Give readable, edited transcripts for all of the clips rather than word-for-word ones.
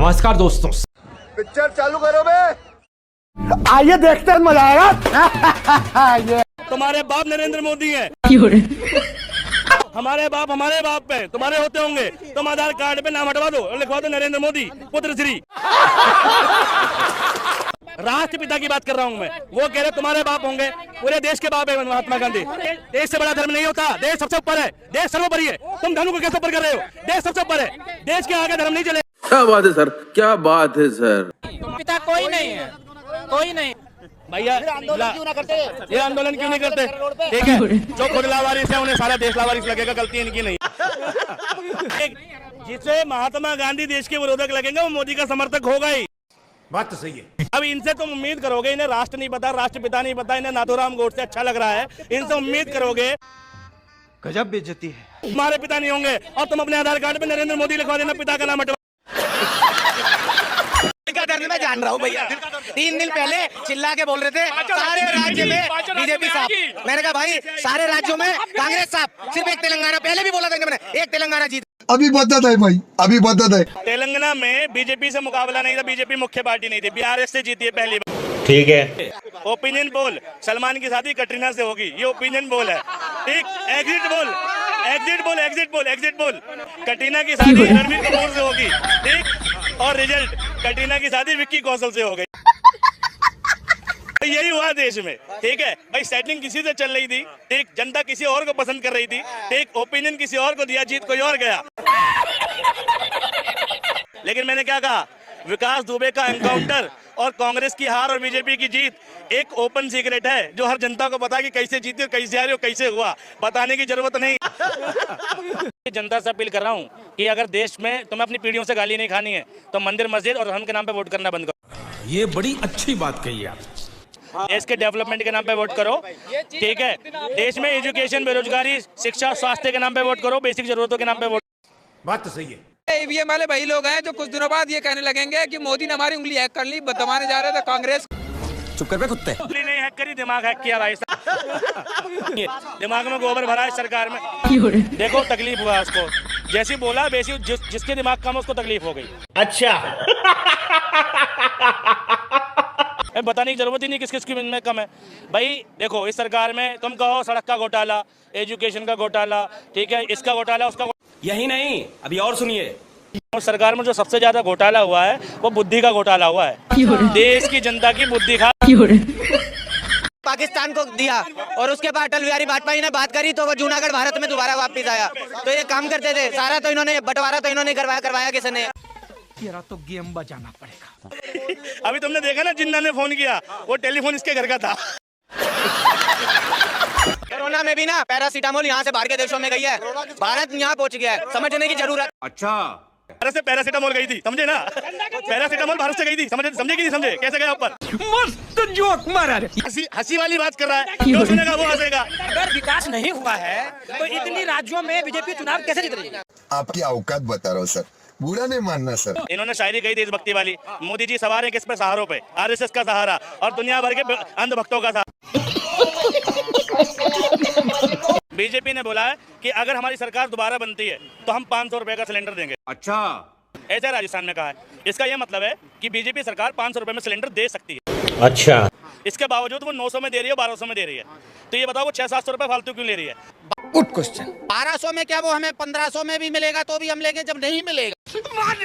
नमस्कार दोस्तों, पिक्चर चालू करो बे। आइए देखते हैं, मजा आएगा। तुम्हारे बाप नरेंद्र मोदी है, हमारे बाप पे तुम्हारे होते होंगे। तुम आधार कार्ड पे नाम हटवा दो और लिखवा दो नरेंद्र मोदी पुत्र श्री। राष्ट्रपिता की बात कर रहा हूँ मैं। वो कह रहे तुम्हारे बाप होंगे, पूरे देश के बाप है महात्मा गांधी। देश से बड़ा धर्म नहीं होता, देश सबसे ऊपर है, देश सर्वोपरि है। तुम धर्म को कैसे ऊपर कर रहे हो? देश सबसे ऊपर है, देश के आगे धर्म नहीं चले। क्या बात है सर, क्या बात है सर। पिता कोई नहीं है, कोई नहीं। भैया ये आंदोलन क्यों नहीं करते? ठीक है, जो खुद लावारिस है उन्हें सारा देश लावारिस लगेगा, गलती इनकी नहीं। जिसे महात्मा गांधी देश के विरोधक लगेंगे वो मोदी का समर्थक होगा ही। बात तो सही है। अब इनसे तुम उम्मीद करोगे, इन्हें राष्ट्र नहीं पता, राष्ट्रपिता नहीं पता, इन्हें नाथूराम गोडसे अच्छा लग रहा है, इनसे उम्मीद करोगे। गजब बेइज्जती है। तुम्हारे पिता नहीं होंगे और तुम अपने आधार कार्ड पे नरेंद्र मोदी लिखवा देना, पिता का नाम हटवा। मैं जान रहा हूँ भैया, 3 दिन पहले चिल्ला के बोल रहे थे सारे राज्य में बीजेपी साहब। मैंने कहा भाई सारे राज्यों में कांग्रेस साहब, सिर्फ एक तेलंगाना, पहले भी बोला था मैंने, एक तेलंगाना जीत। अभी बदत है भाई, अभी बदत है। तेलंगाना में बीजेपी से मुकाबला नहीं था, बीजेपी मुख्य पार्टी नहीं थी, बीआरएस से जीती है पहली बार। ठीक है। ओपिनियन पोल, सलमान की शादी कटरीना से होगी, ये ओपिनियन पोल है। ठीक, exit poll, exit poll, exit poll, exit poll, Katrina की शादी रणबीर कपूर से होगी। ठीक, और रिजल्ट कटरीना की शादी विक्की कौशल से हो गई। यही हुआ देश में। ठीक है भाई, सेटिंग किसी से चल रही थी, ठीक, जनता किसी और को पसंद कर रही थी, ठीक, ओपिनियन किसी और को दिया, जीत कोई और गया। लेकिन मैंने क्या कहा, विकास दुबे का एनकाउंटर और कांग्रेस की हार और बीजेपी की जीत एक ओपन सीक्रेट है, जो हर जनता को पता कि कैसे जीती और कैसे हारी और कैसे हुआ, बताने की जरूरत नहीं। जनता से अपील कर रहा हूँ कि अगर देश में तुम्हें अपनी पीढ़ियों से गाली नहीं खानी है तो मंदिर मस्जिद और धर्म के नाम पे वोट करना बंद करो। ये बड़ी अच्छी बात कही आप। देश के डेवलपमेंट के नाम पे वोट करो। ठीक है, देश में एजुकेशन, बेरोजगारी, शिक्षा, स्वास्थ्य के नाम पे वोट करो, बेसिक जरूरतों के नाम पे वोट। बात तो सही है। ईवीएम वाले वही लोग हैं जो कुछ दिनों बाद ये कहने लगेंगे कि मोदी ने हमारी उंगली हैक कर ली, दबाने जा रहे थे कांग्रेस। चुप कर बे कुत्ते। उंगली नहीं हैक करी, दिमाग हैक किया भाई साहब। दिमाग में गोबर भरा है सरकार में। देखो तकलीफ हुआ उसको, जैसी बोला वैसी जिसके दिमाग कम उसको तकलीफ हो गई। अच्छा बताने की जरूरत ही नहीं किस किस की में कम है भाई। देखो इस सरकार में तुम कहो सड़क का घोटाला, एजुकेशन का घोटाला, ठीक है, इसका घोटाला, उसका यही नहीं, अभी और सुनिए। और सरकार में जो सबसे ज्यादा घोटाला हुआ है वो बुद्धि का घोटाला हुआ है। देश की जनता की बुद्धि खा पाकिस्तान को दिया और उसके बाद अटल बिहारी वाजपेयी ने बात करी तो वो जूनागढ़ भारत में दोबारा वापस आया। तो ये काम करते थे, सारा तो इन्होंने बंटवारा तो इन्होंने करवाया किसने? तो गेम बजाना पड़ेगा। अभी तुमने देखा ना, जिन्ना ने फोन किया, वो टेलीफोन इसके घर का था। कोरोना में भी ना पैरासीटामोल यहाँ से बाहर के देशों में गई है, भारत यहाँ पहुँच गया है, समझने की जरूरत। अच्छा, भारत से पैरासीटामोल गई थी, समझे ना? पैरासीटामोल भारत से गई थी, समझे कि नहीं समझे? कैसे गया ऊपर? मस्त जोक मारा रे। हंसी वाली बात कर रहा है, जो सुनेगा वो हंसेगा। अगर विकास नहीं हुआ है तो इतनी राज्यों में बीजेपी चुनाव कैसे जीत रही है? आपकी औकात बता रहा हूँ सर, बुरा नहीं मानना सर। इन्होंने शायरी कही देशभक्ति वाली, मोदी जी सवार है किस पे? सहारों पे, आरएसएस का सहारा और दुनिया भर के अंधभक्तों का सहारा। बीजेपी ने बोला है कि अगर हमारी सरकार दोबारा बनती है तो हम 500 रुपए का सिलेंडर देंगे। अच्छा, ऐसा राजस्थान में कहा है। इसका यह मतलब है कि बीजेपी सरकार 500 रुपए में सिलेंडर दे सकती है। अच्छा, इसके बावजूद वो 900 में दे रही है, 1200 में दे रही है। तो ये बताओ वो 600-700 रुपए फालतू क्यों ले रही है? Good question. 1200 में क्या वो हमें 1500 में भी मिलेगा तो भी हम लेंगे, जब नहीं मिलेगा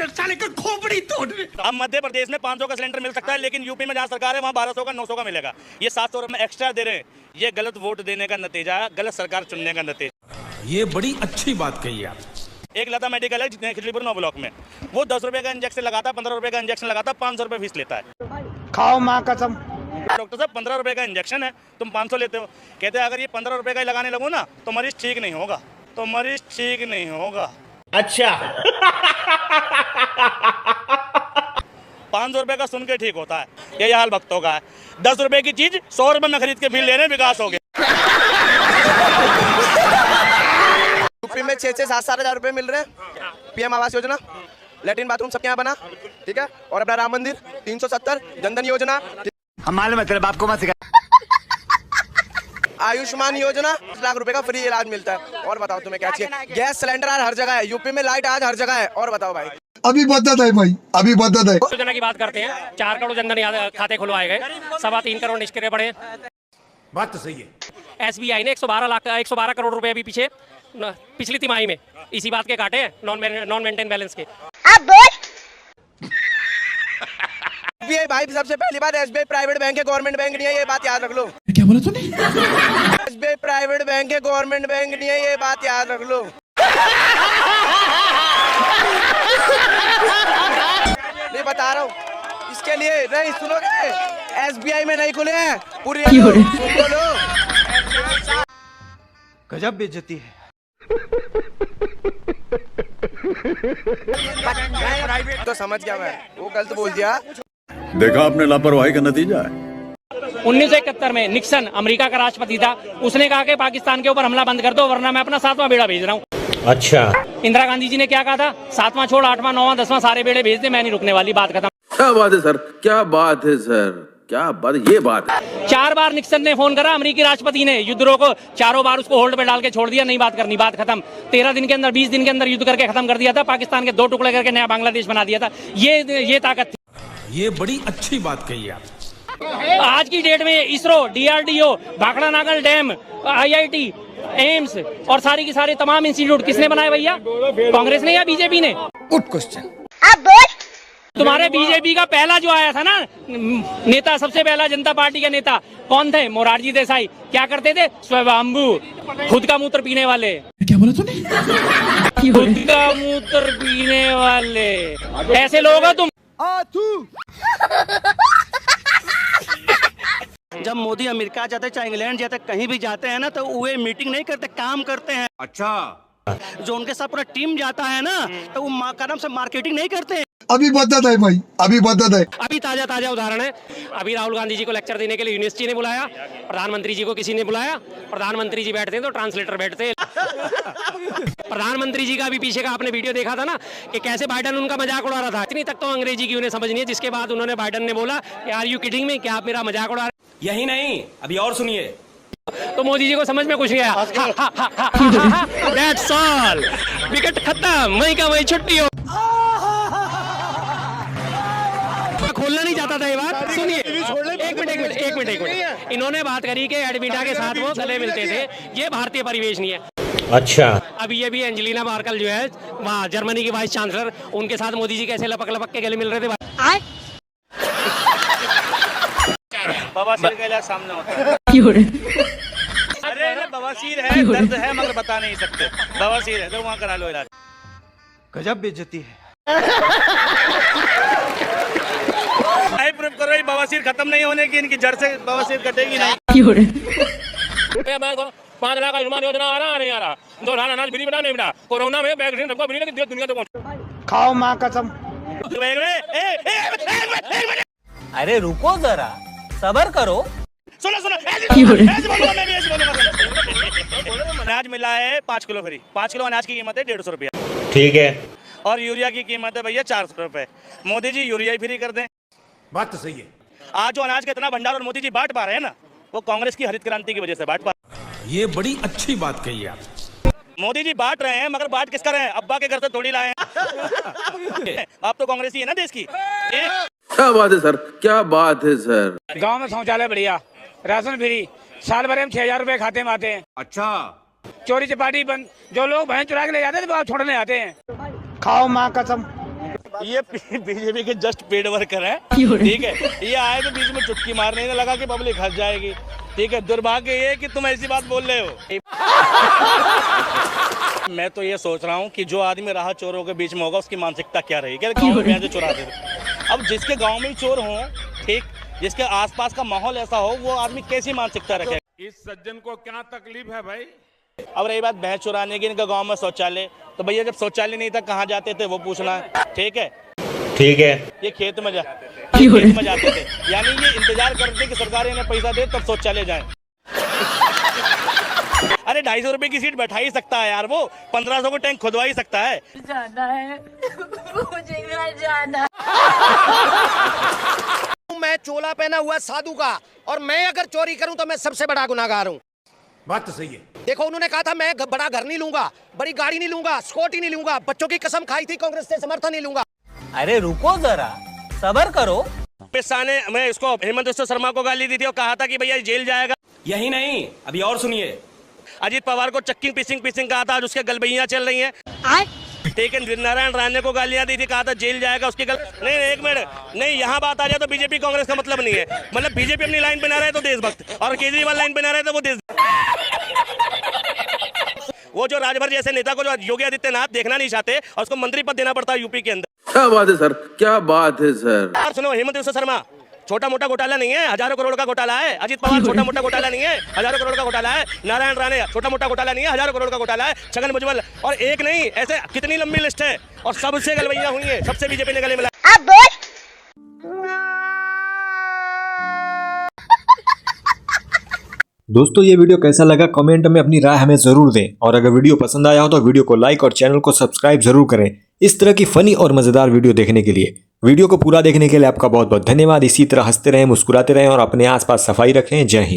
साले का खोपड़ी तोड़। अब मध्य प्रदेश में 500 का सिलेंडर मिल सकता है, लेकिन यूपी में जहाँ सरकार है वहाँ 1200 का, 900 का मिलेगा। ये 700 रुपए में एक्स्ट्रा दे रहे हैं। ये गलत वोट देने का नतीजा है, गलत सरकार चुनने का नतीजा। ये बड़ी अच्छी बात कही आप। एक लता मेडिकल है खिचड़ीपुर 9 ब्लॉक में, वो 10 रुपए का इंजेक्शन लगाता, 15 रुपए का इंजेक्शन लगाता, 500 रुपए फीस लेता है। खाओ माँ कसम। डॉक्टर साहब 15 रुपए का इंजेक्शन है, तुम 500 लेते हो। कहते हैं अगर ये 15 रुपए का लगाने लगो ना तो मरीज ठीक नहीं होगा, तो मरीज ठीक नहीं होगा। अच्छा 500 रुपए का सुन के ठीक होता है, यही हाल भक्तों का है। 10 रुपए की चीज 100 रुपए में खरीद के फिर ले रहे हैं, विकास हो गया। यूपी में 6-7 हजार रुपए मिल रहे हैं, PM Awas Yojana, latrine bathroom सबके यहाँ बना, ठीक है, और अपना राम मंदिर 370, जनधन योजना, हमारे मतलब आपको मत सिखा। आयुष्मान योजना, 10 लाख रुपए का फ्री इलाज मिलता है। और बताओ तुम्हें क्या चाहिए? गैस सिलेंडर आज हर जगह है, यूपी में लाइट आज हर जगह है। और बताओ भाई, अभी बदत है भाई, अभी बदत है। योजना की बात करते हैं, 4 करोड़ जनधन खाते खुलवाए गए, 3.25 करोड़ निष्क्रिय पड़े। बात तो सही है। SBI ने 112 करोड़ रुपए अभी पिछली तिमाही में इसी बात के काटे हैं, नॉन मेंटेन बैलेंस के। SBI भाई सबसे पहली बात, SBI प्राइवेट बैंक है, गवर्नमेंट बैंक नहीं है, ये बात याद रख लो। क्या बोला तूने? SBI प्राइवेट बैंक है, गवर्नमेंट बैंक नहीं है, ये बात याद रख लो। नहीं बता रहा हूँ, इसके लिए नहीं सुनोगे, SBI में नहीं खुले हैं पूरी। गजब बेइज्जती है। तो समझ गया मैं, वो गलत बोल दिया। देखा आपने लापरवाही का नतीजा है। 1971 में निक्सन अमेरिका का राष्ट्रपति था, उसने कहा कि पाकिस्तान के ऊपर हमला बंद कर दो वरना मैं अपना 7वां बेड़ा भेज रहा हूँ। अच्छा, इंदिरा गांधी जी ने क्या कहा था? 7वां छोड़ 8वां 9वां 10वां सारे बेड़े भेज दे, मैं नहीं रुकने वाली, बात खत्म। क्या बात है सर, क्या बात है सर, क्या बात, ये बात है। 4 बार निक्सन ने फोन करा, अमेरिकी राष्ट्रपति ने युद्ध रोको, 4 बार उसको होल्ड पे डाल के छोड़ दिया, नहीं बात करनी, बात खत्म। 13 दिन के अंदर 20 दिन के अंदर युद्ध करके खत्म कर दिया था, पाकिस्तान के 2 टुकड़े करके नया बांग्लादेश बना दिया था। ये ताकत थी। ये बड़ी अच्छी बात कही आप। आज की डेट में ISRO, DRDO, Bhakra Nangal dam, IIT, AIIMS और सारी की सारे तमाम इंस्टीट्यूट किसने बनाए भैया? कांग्रेस ने या बीजेपी ने? Good question. तुम्हारे बीजेपी का पहला जो आया था ना नेता, सबसे पहला जनता पार्टी का नेता कौन थे? मोरारजी देसाई। क्या करते थे? स्वावलंबू, खुद का मूत्र पीने वाले। क्या बोला तूने? खुद का मूत्र पीने वाले, ऐसे लोग हो तुम। जब मोदी अमेरिका जाते, चाहे इंग्लैंड जाते, कहीं भी जाते हैं ना, तो वे मीटिंग नहीं करते, काम करते हैं। अच्छा, जो उनके साथ पूरा टीम जाता है ना, तो वो कदम से मार्केटिंग नहीं करते हैं। अभी बदत है भाई, अभी बदत है। अभी ताजा उदाहरण है, अभी राहुल गांधी जी को लेक्चर देने के लिए यूनिवर्सिटी ने बुलाया, प्रधानमंत्री जी को किसी ने बुलाया, प्रधानमंत्री जी बैठते हैं तो ट्रांसलेटर बैठते हैं। प्रधानमंत्री जी का भी पीछे का आपने वीडियो देखा था ना कि कैसे बाइडन उनका मजाक उड़ा रहा था। इतनी तक तो अंग्रेजी की उन्हें समझ नहीं है, जिसके बाद उन्होंने बाइडन ने बोला कि आर यू किडिंग मी, क्या आप मेरा मजाक उड़ा रहे? यही नहीं, अभी और सुनिए। तो मोदी जी को समझ में कुछ नहीं आया। That's all, विकेट खत्म, वहीं का वहीं छुट्टी हो। खोलना नहीं चाहता था ये बात। सुनिए, एक मिनट। इन्होंने बात करी कि एडमिटा के साथ वो गले मिलते थे, ये भारतीय परिवेश नहीं है। अच्छा, अभी ये भी एंजेलिना मार्कल जो है वहाँ जर्मनी की वाइस चांसलर, उनके साथ मोदी जी कैसे लपक के गले मिल रहे थे। बवासीर का इलाज सामने होता है। अरे बवासीर है, दर्द है मगर बता नहीं सकते। बवासीर है तो वहाँ करा लो इलाज। गजब बेइज्जती है। प्रूफ करो, बवासीर खत्म नहीं होने की, इनकी जड़ से बवासीर कटेगी नहीं। 5 लाख आयुष्मान योजना आ रहा नहीं आ रहा, 2 लाख अनाज फ्री बना नहीं बना, कोरोना में वैक्सीन सबको फ्री लगी, दुनिया तक खाओ माँ कसम। अरे रुको जरा, सबर करो। सुनो अनाज मिला है 5 किलो फ्री। 5 किलो अनाज की कीमत है 150 रुपया। ठीक है। और यूरिया की कीमत है भैया 400 रुपए। मोदी जी यूरिया ही फ्री कर दें। बात तो सही है। आज जो अनाज का इतना भंडार और मोदी जी बांट पा रहे हैं ना, वो कांग्रेस की हरित क्रांति की वजह से बांट पा रहे हैं। ये बड़ी अच्छी बात कही आप। मोदी जी बांट रहे हैं मगर बांट किसका रहे हैं? अब्बा के घर से थोड़ी लाए हैं। आप तो कांग्रेसी है ना देश की। क्या बात है सर, क्या बात है सर। गांव में शौचालय बढ़िया, राशन फ्री, साल भर में 6000 रुपए खाते में आते हैं। अच्छा, चोरी चपाटी बंद, जो लोग भैंस चुरा के ले जाते थे वो आप छोड़ने आते हैं। खाओ माँ कसम। ये बीजेपी के जस्ट पेड वर्कर हैं, ठीक है। ये आए तो बीच में चुटकी मारने लगा कि पब्लिक हंस जाएगी, ठीक है। दुर्भाग्य ये कि तुम ऐसी बात बोल रहे हो। मैं तो ये सोच रहा हूँ कि जो आदमी राह चोरों के बीच में होगा उसकी मानसिकता क्या रहेगी। क्या गाँव में जो चुराते थे, अब जिसके गाँव में चोर हों, ठीक, जिसके आसपास का माहौल ऐसा हो, वो आदमी कैसी मानसिकता रखे? इस सज्जन को क्या तकलीफ है भाई? अब रही बात भैंस चुराने की, इनका गांव में शौचालय, तो भैया जब शौचालय नहीं था कहाँ जाते थे वो पूछना है, ठीक है। ठीक है। ये खेत में जाते थे, यानी ये इंतजार करते कि सरकार इन्हें पैसा दे तब शौचालय जाए। अरे 250 रुपए की सीट बैठा ही सकता है यार, वो 1500 को टैंक खुदवा ही सकता है। जाना है मुझे घर जाना। मैं चोला पहना हुआ साधु का, और मैं अगर चोरी करूं तो मैं सबसे बड़ा गुनाहगार हूं। बात तो सही है। देखो, उन्होंने कहा था मैं बड़ा घर नहीं लूंगा, बड़ी गाड़ी नहीं लूंगा, स्कूटी नहीं लूंगा, बच्चों की कसम खाई थी कांग्रेस से समर्थन नहीं लूंगा। अरे रुको जरा, सबर करो। ने मैं इसको हेमंत बिस्वा शर्मा को गाली दी थी और कहा था कि भैया जेल जाएगा। यही नहीं, अभी और सुनिए। अजीत पवार को चक्किंग पीसिंग कहा था, आज उसके गलबैया चल रही हैं। लेकिन नारायण राणे को गालियां दी थी, कहा था जेल जाएगा उसके नहीं, एक मिनट नहीं, यहाँ बात आ जाए तो बीजेपी कांग्रेस का मतलब नहीं है। मतलब बीजेपी अपनी लाइन पे ना रहे तो देशभक्त, और केजरीवाल लाइन पे ना रहे तो वो देश। वो जो राजभर जैसे नेता को जो योगी आदित्यनाथ देखना नहीं चाहते और उसको मंत्री पद देना पड़ता है यूपी के अंदर। क्या बात है सर, क्या बात है सर। यार सुनो, हेमंत बिस्वा शर्मा छोटा मोटा घोटाला नहीं है, हजारों करोड़ का घोटाला है। अजीत पवार छोटा मोटा घोटाला नहीं है, हजारों करोड़ का घोटाला है। नारायण राणे छोटा मोटा घोटाला नहीं है, हजारों करोड़ का घोटाला है। छगन भुजबल, और एक नहीं, ऐसे कितनी लंबी लिस्ट है, और सबसे गलबैया हुई है, सबसे बीजेपी ने गले मिला। दोस्तों ये वीडियो कैसा लगा कमेंट में अपनी राय हमें जरूर दें, और अगर वीडियो पसंद आया हो तो वीडियो को लाइक और चैनल को सब्सक्राइब जरूर करें इस तरह की फनी और मजेदार वीडियो देखने के लिए। वीडियो को पूरा देखने के लिए आपका बहुत बहुत धन्यवाद। इसी तरह हंसते रहें, मुस्कुराते रहें और अपने आसपास सफाई रखें। जय हिंद।